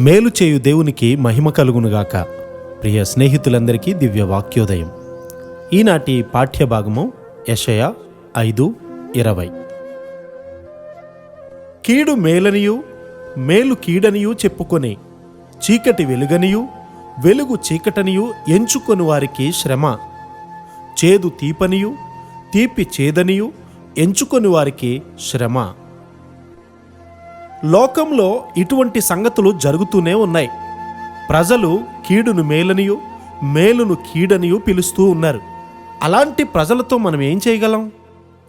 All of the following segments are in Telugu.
మేలు చేయు దేవునికి మహిమ కలుగునుగాక. ప్రియ స్నేహితులందరికీ దివ్య వాక్యోదయం. ఈనాటి పాఠ్యభాగము యెషయా 5:20. కీడు మేలనియు మేలు కీడనియు చెప్పుకొని చీకటి వెలుగనియు వెలుగు చీకటనియు ఎంచుకొని వారికి శ్రమ. చేదు తీపనియు తీపి చేదనియు ఎంచుకొని వారికి శ్రమ. లోకంలో ఇటువంటి సంగతులు జరుగుతూనే ఉన్నాయి. ప్రజలు కీడును మేలనియు మేలును కీడనియు పిలుస్తూ ఉన్నారు. అలాంటి ప్రజలతో మనం ఏం చేయగలం?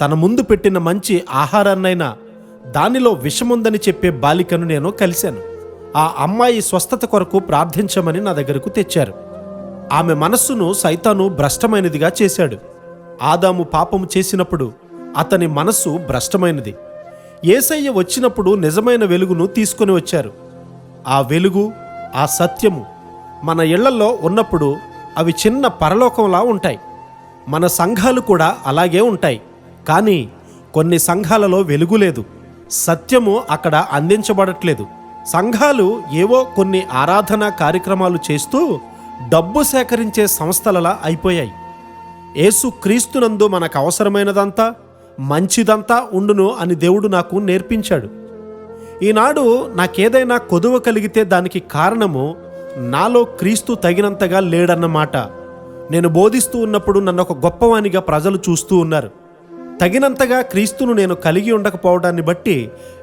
తన ముందు పెట్టిన మంచి ఆహారాన్నైనా దానిలో విషముందని చెప్పే బాలికను నేను కలిశాను. ఆ అమ్మాయి స్వస్థత కొరకు ప్రార్థించమని నా దగ్గరకు తెచ్చారు. ఆమె మనస్సును సైతాను భ్రష్టమైనదిగా చేశాడు. ఆదాము పాపము చేసినప్పుడు అతని మనస్సు భ్రష్టమైనది. యేసయ్య వచ్చినప్పుడు నిజమైన వెలుగును తీసుకొని వచ్చారు. ఆ వెలుగు, ఆ సత్యము మన ఇళ్లలో ఉన్నప్పుడు అవి చిన్న పరలోకంలా ఉంటాయి. మన సంఘాలు కూడా అలాగే ఉంటాయి. కానీ కొన్ని సంఘాలలో వెలుగు లేదు, సత్యము అక్కడ అందించబడట్లేదు. సంఘాలు ఏవో కొన్ని ఆరాధనా కార్యక్రమాలు చేస్తూ డబ్బు సేకరించే సంస్థలలా అయిపోయాయి. యేసు క్రీస్తునందు మనకు అవసరమైనదంతా మంచిదంతా ఉండును అని దేవుడు నాకు నేర్పించాడు. ఈనాడు నాకేదైనా కొదువ కలిగితే దానికి కారణము నాలో క్రీస్తు తగినంతగా లేడన్నమాట. నేను బోధిస్తూ ఉన్నప్పుడు నన్ను ఒక గొప్పవానిగా ప్రజలు చూస్తూ ఉన్నారు. తగినంతగా క్రీస్తును నేను కలిగి ఉండకపోవడాన్ని బట్టి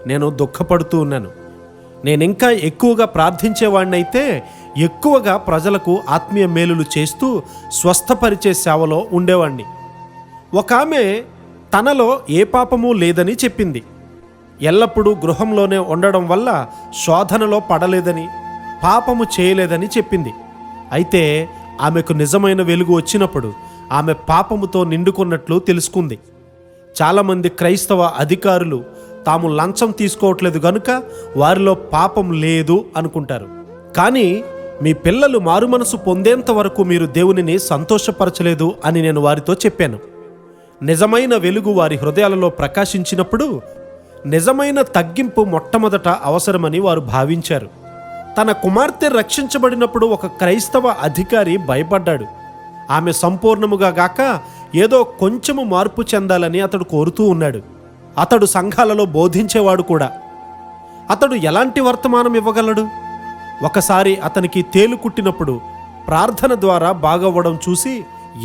నేను దుఃఖపడుతూ ఉన్నాను. నేనింకా ఎక్కువగా ప్రార్థించేవాడినైతే ఎక్కువగా ప్రజలకు ఆత్మీయ మేలులు చేస్తూ స్వస్థపరిచే సేవలో ఉండేవాడిని. ఒక ఆమె తనలో ఏ పాపము లేదని చెప్పింది. ఎల్లప్పుడూ గృహంలోనే ఉండడం వల్ల శోధనలో పడలేదని, పాపము చేయలేదని చెప్పింది. అయితే ఆమెకు నిజమైన వెలుగు వచ్చినప్పుడు ఆమె పాపముతో నిండుకున్నట్లు తెలుసుకుంది. చాలామంది క్రైస్తవ అధికారులు తాము లంచం తీసుకోవట్లేదు గనుక వారిలో పాపం లేదు అనుకుంటారు. కానీ మీ పిల్లలు మారుమనసు పొందేంత వరకు మీరు దేవునిని సంతోషపరచలేదు అని నేను వారితో చెప్పాను. నిజమైన వెలుగు వారి హృదయాలలో ప్రకాశించినప్పుడు నిజమైన తగ్గింపు మొట్టమొదట అవసరమని వారు భావించారు. తన కుమార్తె రక్షించబడినప్పుడు ఒక క్రైస్తవ అధికారి భయపడ్డాడు. ఆమె సంపూర్ణముగా గాక ఏదో కొంచెము మార్పు చెందాలని అతడు కోరుతూ ఉన్నాడు. అతడు సంఘాలలో బోధించేవాడు కూడా. అతడు ఎలాంటి వర్తమానం ఇవ్వగలడు? ఒకసారి అతనికి తేలు కుట్టినప్పుడు ప్రార్థన ద్వారా బాగవ్వడం చూసి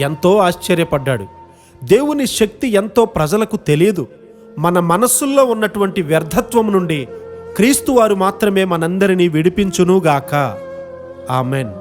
ఎంతో ఆశ్చర్యపడ్డాడు. దేవుని శక్తి ఎంతో ప్రజలకు తెలియదు. మన మనస్సుల్లో ఉన్నటువంటి వ్యర్థత్వం నుండి క్రీస్తు వారు మాత్రమే మనందరినీ విడిపించునుగాక. ఆమెన్.